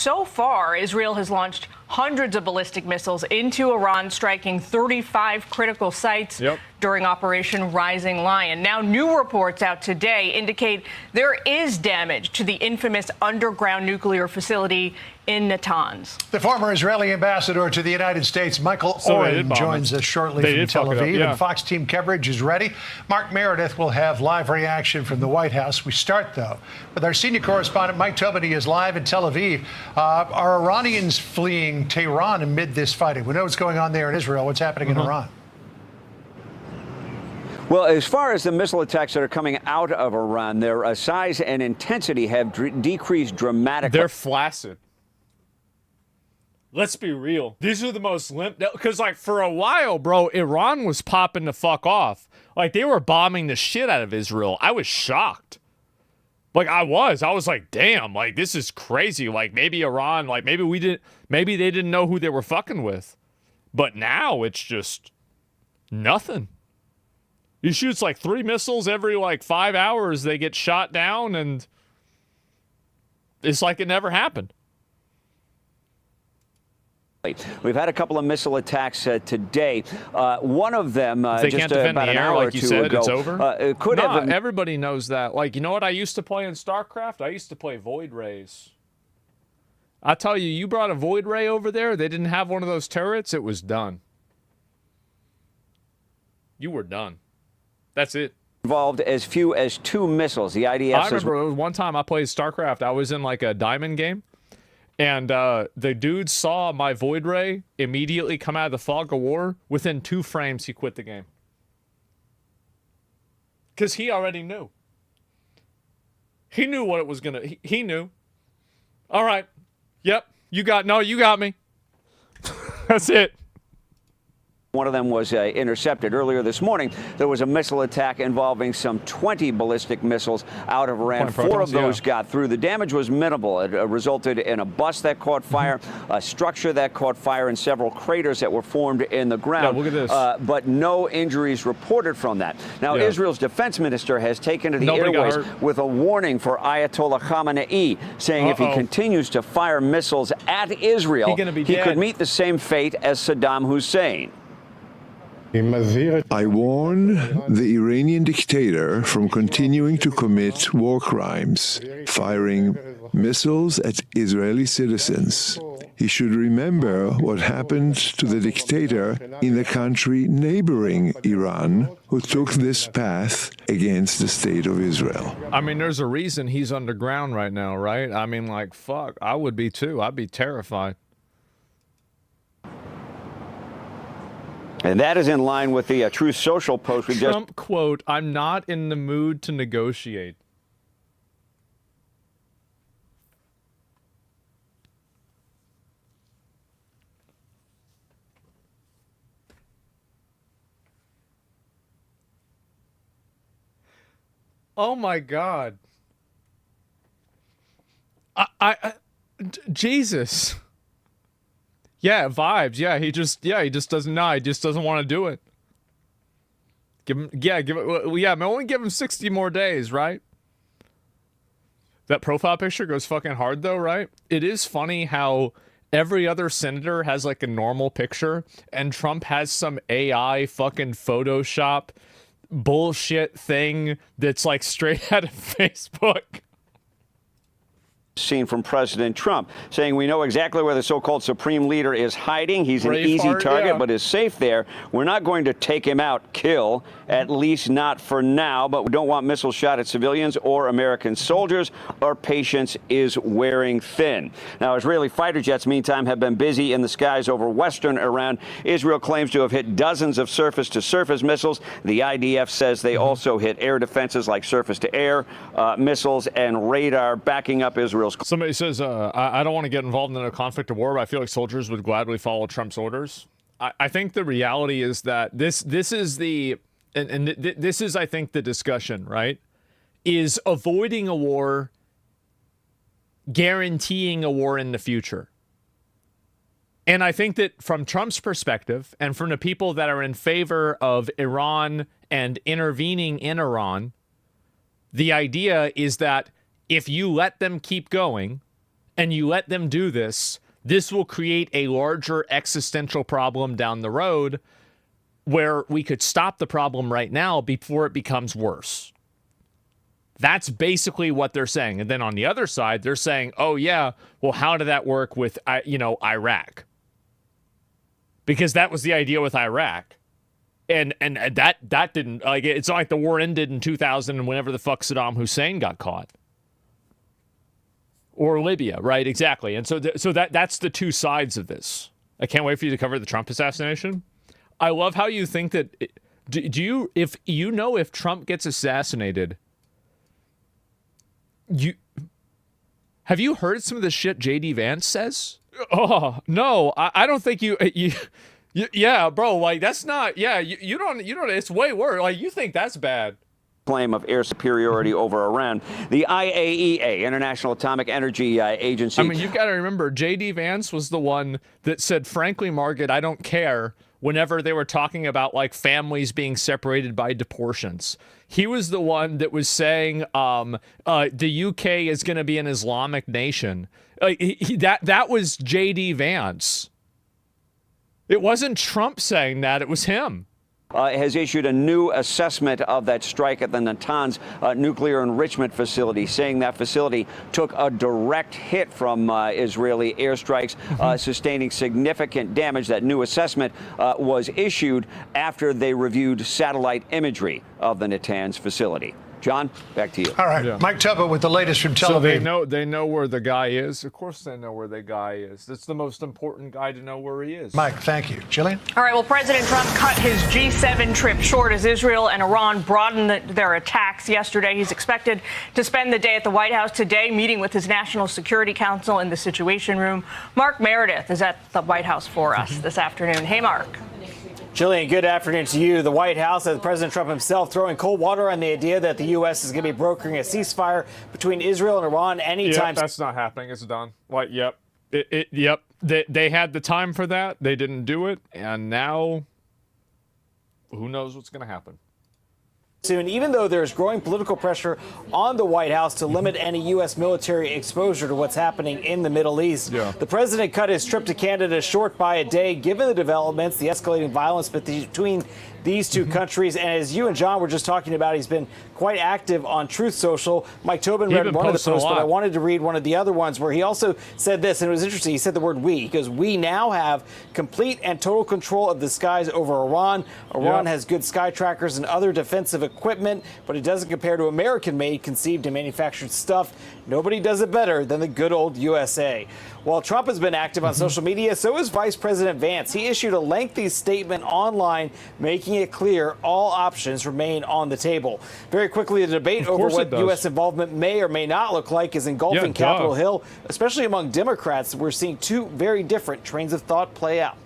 so far, Israel has launched hundreds of ballistic missiles into Iran, striking 35 critical sites during Operation Rising Lion. Now, new reports out today indicate there is damage to the infamous underground nuclear facility in Natanz. The former Israeli ambassador to the United States, Michael Oren, joins us shortly from Tel Aviv. And Fox team coverage is ready. Mark Meredith will have live reaction from the White House. We start, though, with our senior correspondent, Mike Tobin. He is live in Tel Aviv. Are Iranians fleeing Tehran amid this fighting? We know what's going on there in Israel. What's happening in Iran? Well, as far as the missile attacks that are coming out of Iran, their size and intensity have decreased dramatically. They're flaccid. Let's be real. These are the most limp. Because, like, for a while, bro, Iran was popping the fuck off. Like, they were bombing the shit out of Israel. I was shocked. Like, I was like, damn, like, this is crazy. Like, maybe Iran, like, maybe they didn't know who they were fucking with. But now it's just nothing. He shoots like 3 missiles every, like, 5 hours. They get shot down, and it's like it never happened. We've had a couple of missile attacks today. One of them just about an hour or two ago. It's over? Could have. Everybody knows that. Like, you know what I used to play in StarCraft? I used to play Void Rays. I tell you, you brought a Void Ray over there, they didn't have one of those turrets, it was done. You were done. That's it. Involved as few as 2 missiles. The IDF I remember one time I played StarCraft. I was in like a diamond game. And the dude saw my Void Ray immediately come out of the fog of war. Within 2 frames, he quit the game. Because he already knew. He knew what it was going to... He knew. All right. Yep. You got me. That's it. One of them was intercepted. Earlier this morning, there was a missile attack involving some 20 ballistic missiles out of Iran. 4 of those got through. The damage was minimal. It resulted in a bus that caught fire, a structure that caught fire, and several craters that were formed in the ground. Yeah, look at this. But no injuries reported from that. Now, Israel's defense minister has taken to the airways with a warning for Ayatollah Khamenei, saying if he continues to fire missiles at Israel, he could meet the same fate as Saddam Hussein. I warn the Iranian dictator from continuing to commit war crimes, firing missiles at Israeli citizens. He should remember what happened to the dictator in the country neighboring Iran, who took this path against the state of Israel. I mean, there's a reason he's underground right now, right? I mean, like, fuck, I would be too. I'd be terrified. And that is in line with the Truth Social post we Trump quote, "I'm not in the mood to negotiate." Oh my God. Jesus. Yeah, vibes. Yeah, he just doesn't know. He just doesn't want to do it. Only give him 60 more days, right? That profile picture goes fucking hard though, right? It is funny how every other senator has like a normal picture and Trump has some AI fucking Photoshop bullshit thing that's like straight out of Facebook. Seen from President Trump, saying we know exactly where the so-called supreme leader is hiding. He's an easy target, but is safe there. We're not going to take him out, kill, at least not for now, but we don't want missiles shot at civilians or American soldiers. Our patience is wearing thin. Now, Israeli fighter jets, meantime, have been busy in the skies over western Iran. Israel claims to have hit dozens of surface-to-surface missiles. The IDF says they also hit air defenses like surface-to-air missiles and radar, backing up Israel. Somebody says, I don't want to get involved in a conflict or war, but I feel like soldiers would gladly follow Trump's orders. I think the reality is that this is the, this is, I think, the discussion, right? Is avoiding a war guaranteeing a war in the future? And I think that from Trump's perspective and from the people that are in favor of Iran and intervening in Iran, the idea is that if you let them keep going and you let them do this, this will create a larger existential problem down the road where we could stop the problem right now before it becomes worse. That's basically what they're saying. And then on the other side, they're saying, oh, yeah, well, how did that work with, Iraq? Because that was the idea with Iraq. And that didn't, it's not like the war ended in 2000 and whenever the fuck Saddam Hussein got caught. Or Libya, right? Exactly. And so that's the two sides of this. I can't wait for you to cover the Trump assassination. I love how you think that, if Trump gets assassinated, have you heard some of the shit J.D. Vance says? Oh, no, I don't think you yeah, bro, like, that's not, yeah, you don't, it's way worse. Like, you think that's bad. Claim of air superiority over Iran. The IAEA, International Atomic Energy Agency. I mean, you've got to remember, J.D. Vance was the one that said, frankly, Margaret, I don't care, whenever they were talking about, like, families being separated by deportations. He was the one that was saying the UK is going to be an Islamic nation. That was J.D. Vance. It wasn't Trump saying that. It was him. Has issued a new assessment of that strike at the Natanz nuclear enrichment facility, saying that facility took a direct hit from Israeli airstrikes, sustaining significant damage. That new assessment was issued after they reviewed satellite imagery of the Natanz facility. John, back to you. All right, yeah. Mike Tubba with the latest from Tel Aviv. So they know where the guy is. Of course they know where the guy is. That's the most important guy to know where he is. Mike, thank you. Jillian? All right, well, President Trump cut his G7 trip short as Israel and Iran broadened their attacks yesterday. He's expected to spend the day at the White House today, meeting with his National Security Council in the Situation Room. Mark Meredith is at the White House for us this afternoon. Hey, Mark. Jillian, good afternoon to you. The White House has President Trump himself throwing cold water on the idea that the U.S. is going to be brokering a ceasefire between Israel and Iran anytime. Yep, that's not happening. It's done. Like, yep. Yep. They had the time for that. They didn't do it. And now, who knows what's going to happen. Soon, even though there's growing political pressure on the White House to limit any U.S. military exposure to what's happening in the Middle East. Yeah. The president cut his trip to Canada short by a day, given the developments, the escalating violence between these two countries. And as you and John were just talking about, he's been quite active on Truth Social. Mike Tobin read one of the posts, but I wanted to read one of the other ones where he also said this, and it was interesting. He said the word we, because we now have complete and total control of the skies over Iran. Iran has good sky trackers and other defensive equipment, but it doesn't compare to American-made, conceived and manufactured stuff. Nobody does it better than the good old USA. While Trump has been active on social media, so is Vice President Vance. He issued a lengthy statement online making it clear all options remain on the table. Very quickly, the debate over what U.S. involvement may or may not look like is engulfing Capitol Hill, especially among Democrats. We're seeing two very different trains of thought play out.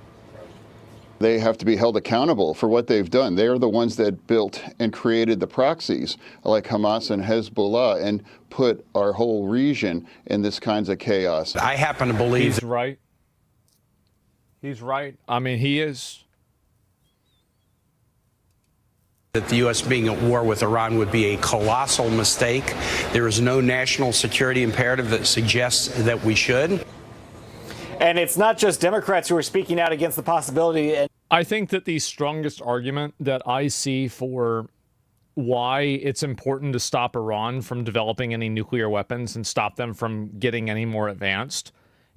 They have to be held accountable for what they've done. They are the ones that built and created the proxies like Hamas and Hezbollah and put our whole region in this kinds of chaos. I happen to believe he's right. He's right. I mean, he is. That the U.S. being at war with Iran would be a colossal mistake. There is no national security imperative that suggests that we should. And it's not just Democrats who are speaking out against the possibility. I think that the strongest argument that I see for why it's important to stop Iran from developing any nuclear weapons and stop them from getting any more advanced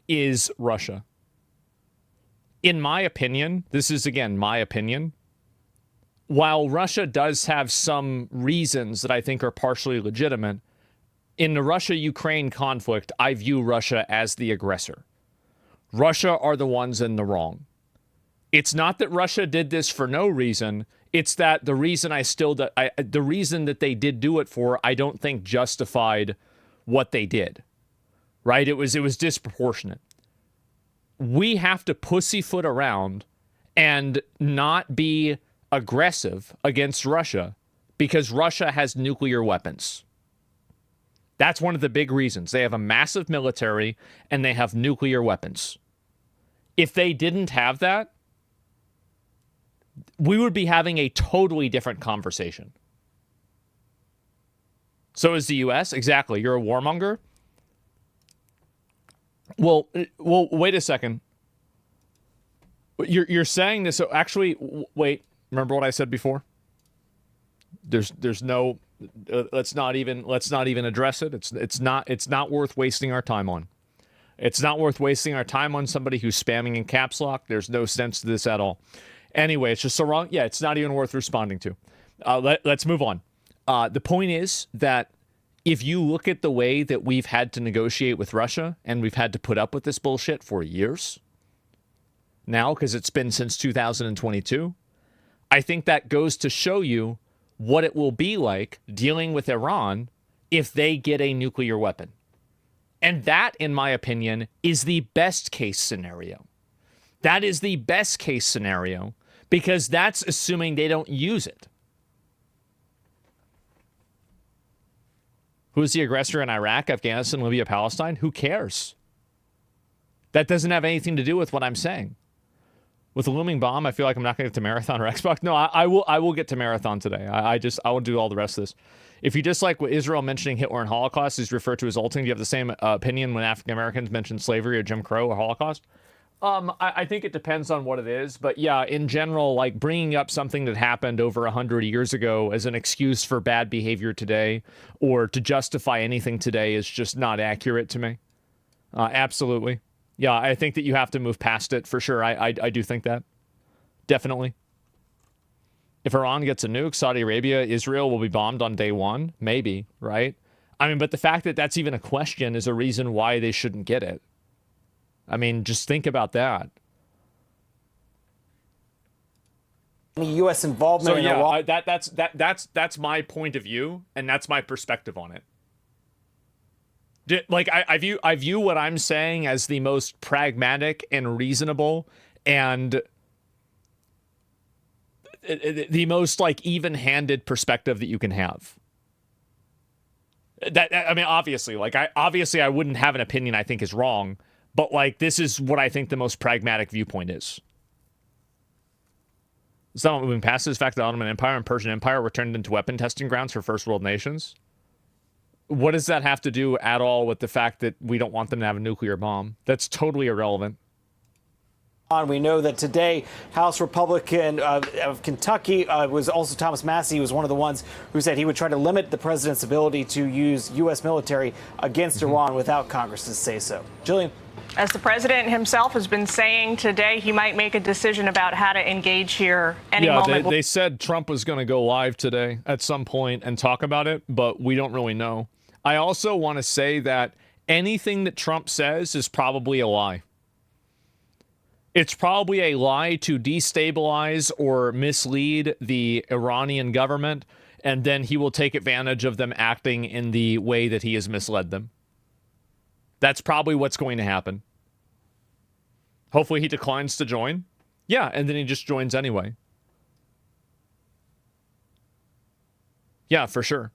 is Russia. In my opinion, this is, again, my opinion, while Russia does have some reasons that I think are partially legitimate, in the Russia-Ukraine conflict, I view Russia as the aggressor. Russia are the ones in the wrong. It's not that Russia did this for no reason. It's that the reason the reason that they did do it for, I don't think justified what they did. Right? It was disproportionate. We have to pussyfoot around and not be aggressive against Russia because Russia has nuclear weapons. That's one of the big reasons. They have a massive military and they have nuclear weapons. If they didn't have that, we would be having a totally different conversation. So is the U.S. Exactly. You're a warmonger. Well, wait a second. You're saying this. So actually, wait. Remember what I said before? There's no. Let's not even address it. It's not worth wasting our time on. It's not worth wasting our time on somebody who's spamming in caps lock. There's no sense to this at all. Anyway, it's just so wrong. Yeah, it's not even worth responding to. Let's move on. The point is that if you look at the way that we've had to negotiate with Russia and we've had to put up with this bullshit for years now, because it's been since 2022, I think that goes to show you what it will be like dealing with Iran if they get a nuclear weapon. And that, in my opinion, is the best case scenario. That is the best case scenario because that's assuming they don't use it. Who's the aggressor in Iraq, Afghanistan, Libya, Palestine? Who cares? That doesn't have anything to do with what I'm saying. With the looming bomb, I feel like I'm not going to get to Marathon or Xbox. No, I will get to Marathon today. I will do all the rest of this. If you dislike what Israel mentioning Hitler and Holocaust is referred to as ulting, do you have the same opinion when African Americans mention slavery or Jim Crow or Holocaust? I think it depends on what it is. But yeah, in general, like bringing up something that happened over 100 years ago as an excuse for bad behavior today or to justify anything today is just not accurate to me. Absolutely. Yeah, I think that you have to move past it for sure. I do think that. Definitely. If Iran gets a nuke, Saudi Arabia, Israel will be bombed on day one. Maybe, right? I mean, but the fact that that's even a question is a reason why they shouldn't get it. I mean, just think about that. The U.S. involvement in Iran. That's my point of view, and that's my perspective on it. Like I view what I'm saying as the most pragmatic and reasonable and the most like even-handed perspective that you can have. I mean, obviously, I wouldn't have an opinion I think is wrong, but like this is what I think the most pragmatic viewpoint is. It's not moving past this fact the Ottoman Empire and Persian Empire were turned into weapon testing grounds for first world nations. What does that have to do at all with the fact that we don't want them to have a nuclear bomb? That's totally irrelevant. We know that today, House Republican of Kentucky was also Thomas Massie, was one of the ones who said he would try to limit the president's ability to use U.S. military against Iran without Congress's say-so. Jillian. As the president himself has been saying today, he might make a decision about how to engage here any moment. They said Trump was going to go live today at some point and talk about it, but we don't really know. I also want to say that anything that Trump says is probably a lie. It's probably a lie to destabilize or mislead the Iranian government, and then he will take advantage of them acting in the way that he has misled them. That's probably what's going to happen. Hopefully he declines to join. Yeah, and then he just joins anyway. Yeah, for sure.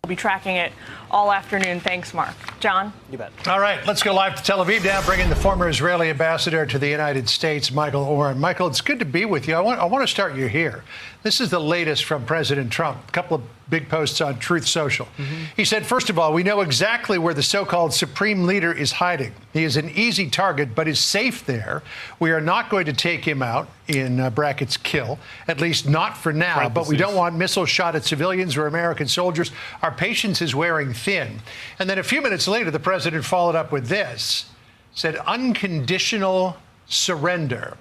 We'll be tracking it all afternoon. Thanks, Mark. John? You bet. All right, let's go live to Tel Aviv now, bring in the former Israeli ambassador to the United States, Michael Oren. Michael, it's good to be with you. I want to start you here. This is the latest from President Trump. A couple of big posts on Truth Social. He said, first of all, we know exactly where the so-called supreme leader is hiding. He is an easy target, but is safe there. We are not going to take him out, in brackets, kill, at least not for now. But we don't want missiles shot at civilians or American soldiers. Our patience is wearing thin. And then a few minutes later, the president followed up with this, said unconditional surrender.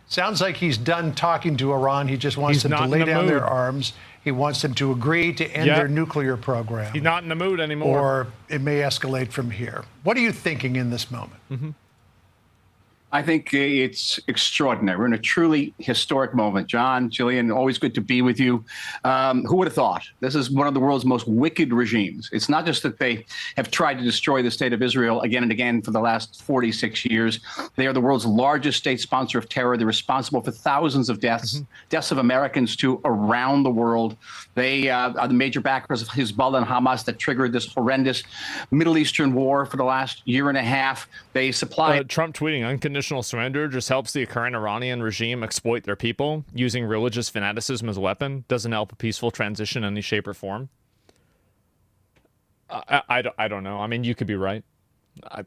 Sounds like he's done talking to Iran. He just wants them to lay down their arms. He wants them to agree to end their nuclear program. He's not in the mood anymore. Or it may escalate from here. What are you thinking in this moment? I think it's extraordinary. We're in a truly historic moment. John, Jillian, always good to be with you. Who would have thought? This is one of the world's most wicked regimes. It's not just that they have tried to destroy the state of Israel again and again for the last 46 years. They are the world's largest state sponsor of terror. They're responsible for thousands of deaths, deaths of Americans too, around the world. They are the major backers of Hezbollah and Hamas that triggered this horrendous Middle Eastern war for the last year and a half. They supply... Trump tweeting, unconditional surrender just helps the current Iranian regime exploit their people, using religious fanaticism as a weapon. Doesn't help a peaceful transition in any shape or form. I don't know. I mean, you could be right.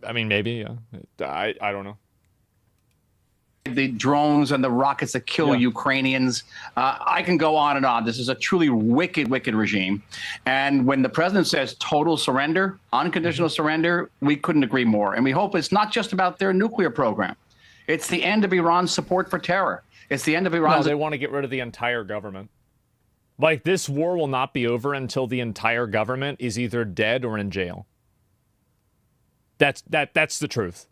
I mean, maybe, yeah. I don't know. The drones and the rockets that kill Ukrainians. I can go on and on. This is a truly wicked, wicked regime. And when the president says total surrender, unconditional surrender, we couldn't agree more. And we hope it's not just about their nuclear program. It's the end of Iran's support for terror. It's the end of Iran's... No, they want to get rid of the entire government. Like, this war will not be over until the entire government is either dead or in jail. That's the truth.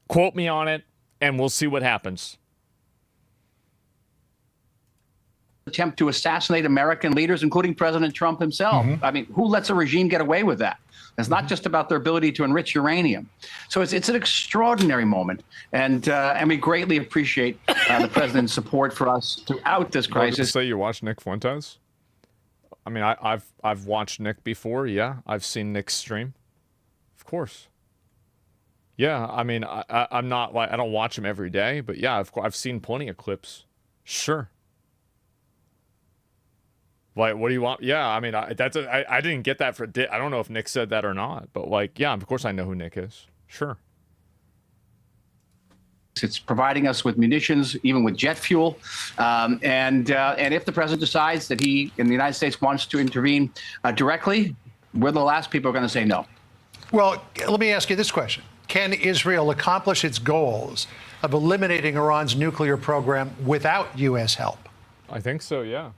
Quote me on it, and we'll see what happens. Attempt to assassinate American leaders, including President Trump himself. I mean, who lets a regime get away with that? It's not just about their ability to enrich uranium. So it's an extraordinary moment, and we greatly appreciate the president's support for us throughout this crisis. Did you say you watched Nick Fuentes? I mean, I've watched Nick before. Yeah, I've seen Nick's stream. Of course. Yeah, I mean, I'm not like, I don't watch him every day, but yeah, I've seen plenty of clips. Sure. Like, what do you want? Yeah, I mean, I didn't get that for. I don't know if Nick said that or not, but like, yeah, of course I know who Nick is. Sure. It's providing us with munitions, even with jet fuel, and if the president decides that he in the United States wants to intervene directly, we're the last people who are going to say no. Well, let me ask you this question. Can Israel accomplish its goals of eliminating Iran's nuclear program without U.S. help? I think so, yeah.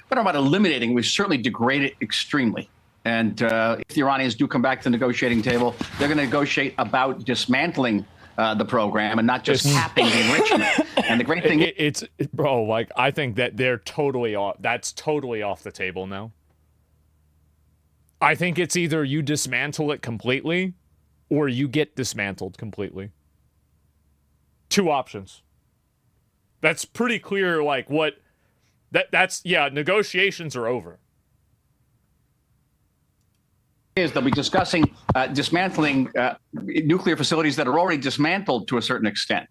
But about eliminating, we certainly degrade it extremely. And if the Iranians do come back to the negotiating table, they're going to negotiate about dismantling the program and not just capping the enrichment. And the great thing bro, like, I think that they're totally off. That's totally off the table now. I think it's either you dismantle it completely or you get dismantled completely. Two options. That's pretty clear, like, what... That's negotiations are over. They'll be discussing dismantling nuclear facilities that are already dismantled to a certain extent.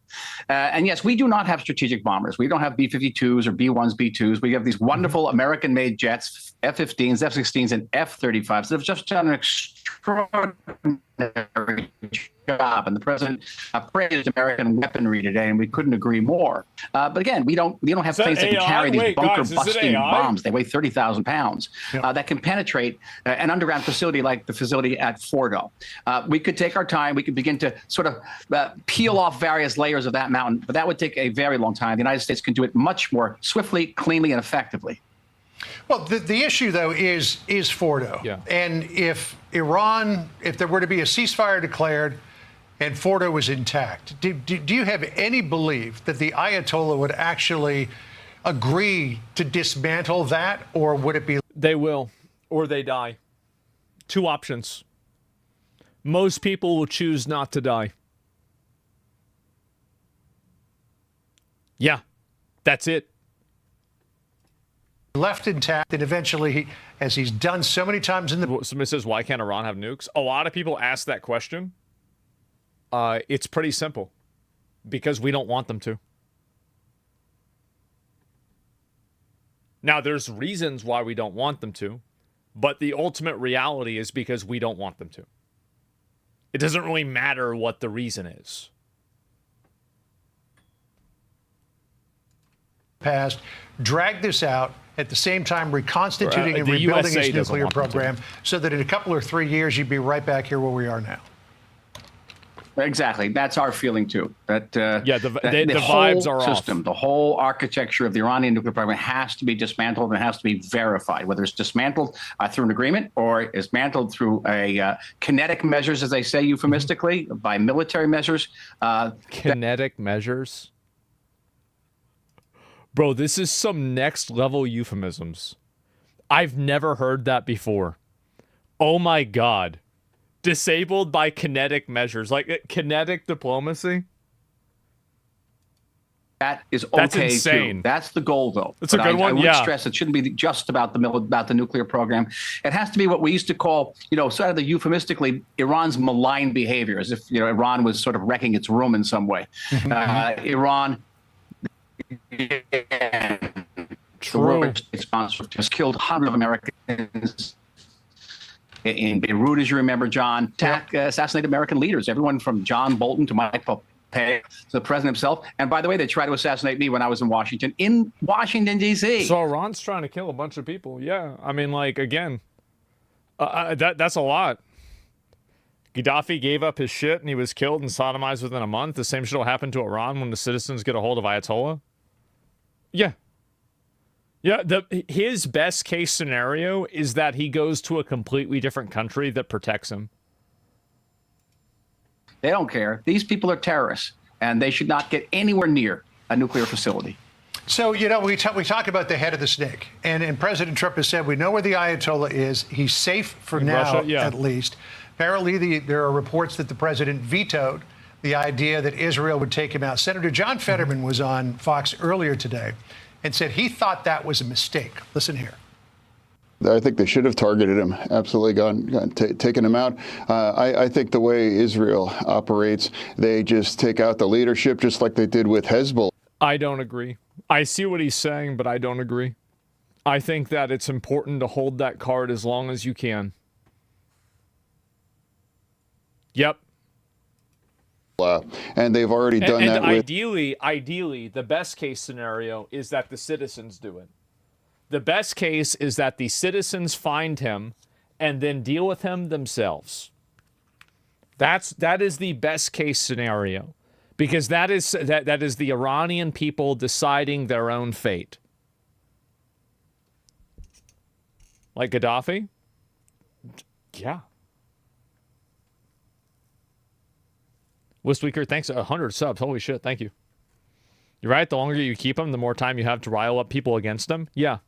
And yes, we do not have strategic bombers. We don't have B-52s or B-1s, B-2s. We have these wonderful American-made jets, F-15s, F-16s, and F-35s that have just done an extraordinary job. And the president praised American weaponry today, and we couldn't agree more. But again, we don't have planes that can carry these bunker-busting bombs. They weigh 30,000 pounds that can penetrate an underground facility like the facility at Fordo. We could take our time. We could begin to sort of peel off various layers of that mountain, but that would take a very long time. The United States can do it much more swiftly, cleanly, and effectively. Well, the issue, though, is Fordo. Yeah. And if there were to be a ceasefire declared and Fordo was intact, do you have any belief that the Ayatollah would actually agree to dismantle that, or would it be... They will, or they die. Two options. Most people will choose not to die. Yeah, that's it. Left intact, and eventually, as he's done so many times in the... Somebody says, why can't Iran have nukes? A lot of people ask that question. It's pretty simple. Because we don't want them to. Now, there's reasons why we don't want them to, but the ultimate reality is because we don't want them to. It doesn't really matter what the reason is. Past, drag this out, at the same time reconstituting and rebuilding his nuclear program, so that in a couple or 3 years, you'd be right back here where we are now. Exactly. That's our feeling, too. That the vibes are off. The whole architecture of the Iranian nuclear program has to be dismantled and has to be verified, whether it's dismantled through an agreement or dismantled through a kinetic measures, as they say euphemistically, by military measures. Kinetic measures? Bro, this is some next level euphemisms. I've never heard that before. Oh my God. Disabled by kinetic measures, like kinetic diplomacy. That is okay. That's insane. Too. That's the goal, though. That's a good one. I would stress it shouldn't be just about the nuclear program. It has to be what we used to call, sort of the euphemistically, Iran's malign behavior, as if Iran was sort of wrecking its room in some way. Iran. True. The sponsor has killed hundreds of Americans. in Beirut, as you remember, John, assassinated American leaders, everyone from John Bolton to Mike Pompeo to the president himself. And by the way, they tried to assassinate me when I was in Washington, D.C. So Iran's trying to kill a bunch of people. Yeah. I mean, like, again, that's a lot. Gaddafi gave up his shit and he was killed and sodomized within a month. The same shit will happen to Iran when the citizens get a hold of Ayatollah. Yeah. Yeah, his best case scenario is that he goes to a completely different country that protects him. They don't care. These people are terrorists, and they should not get anywhere near a nuclear facility. So, you know, we talk about the head of the snake, and President Trump has said we know where the Ayatollah is. He's safe for now, Russia, yeah. at least. Apparently, there are reports that the president vetoed the idea that Israel would take him out. Senator John Fetterman was on Fox earlier today and said he thought that was a mistake. Listen here. I think they should have targeted him, absolutely taken him out. I think the way Israel operates, they just take out the leadership just like they did with Hezbollah. I don't agree. I see what he's saying, but I don't agree. I think that it's important to hold that card as long as you can. Yep. And they've already done that. Ideally, the best case scenario is that the citizens do it. The best case is that the citizens find him and then deal with him themselves. That is the best case scenario, because that is the Iranian people deciding their own fate. Like Gaddafi? Yeah. Westweaker, thanks. 100 subs. Holy shit. Thank you. You're right. The longer you keep them, the more time you have to rile up people against them. Yeah.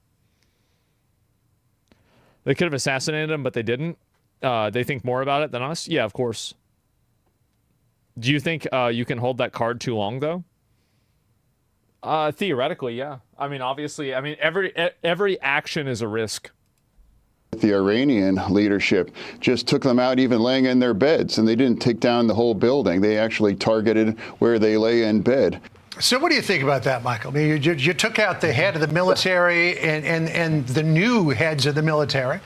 They could have assassinated him, but they didn't. They think more about it than us. Yeah, of course. Do you think you can hold that card too long, though? Theoretically, yeah. I mean, obviously, every action is a risk. The Iranian leadership just took them out even laying in their beds, and they didn't take down the whole building. They actually targeted where they lay in bed. So what do you think about that, Michael? I mean, you took out the head of the military and the new heads of the military.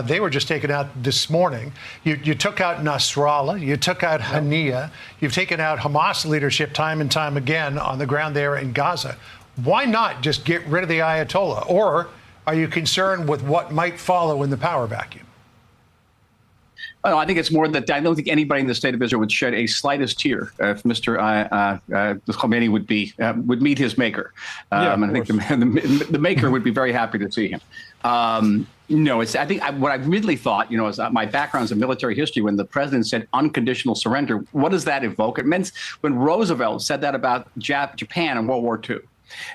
They were just taken out this morning. You took out Nasrallah. You took out Haniyeh. You've taken out Hamas leadership time and time again on the ground there in Gaza. Why not just get rid of the Ayatollah? Or are you concerned with what might follow in the power vacuum? Well, I think it's more that I don't think anybody in the state of Israel would shed a slightest tear if Mr. Khomeini would meet his maker. And I think the maker would be very happy to see him. No, I think what I really thought, is my background is in military history. When the president said unconditional surrender, what does that evoke? It meant when Roosevelt said that about Japan in World War II.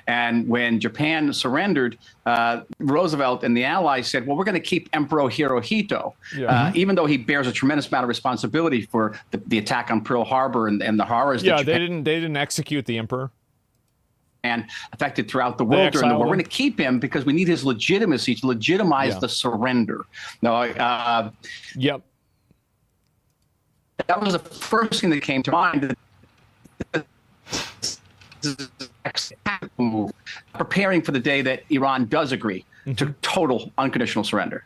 And when Japan surrendered, Roosevelt and the Allies said, well, we're going to keep Emperor Hirohito, even though he bears a tremendous amount of responsibility for the attack on Pearl Harbor and the horrors. Yeah, they didn't execute the emperor. And affected throughout the world during the war. We're going to keep him because we need his legitimacy to legitimize the surrender. No, yep. That was the first thing that came to mind. Move, preparing for the day that Iran does agree to total unconditional surrender.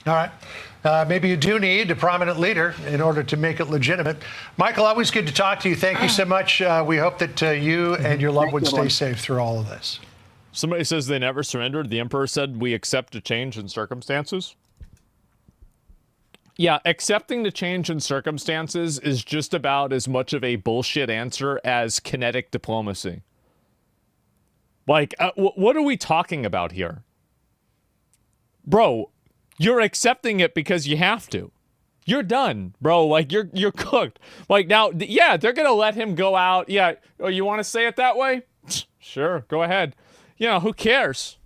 All right. Maybe you do need a prominent leader in order to make it legitimate. Michael, always good to talk to you. Thank you so much. We hope that you and your loved ones stay safe through all of this. Somebody says they never surrendered. The emperor said we accept a change in circumstances. Yeah, accepting the change in circumstances is just about as much of a bullshit answer as kinetic diplomacy. Like, what are we talking about here? Bro, you're accepting it because you have to. You're done, bro. Like, you're cooked. Like, now, yeah, they're going to let him go out. Yeah, oh, you want to say it that way? Sure, go ahead. Who cares?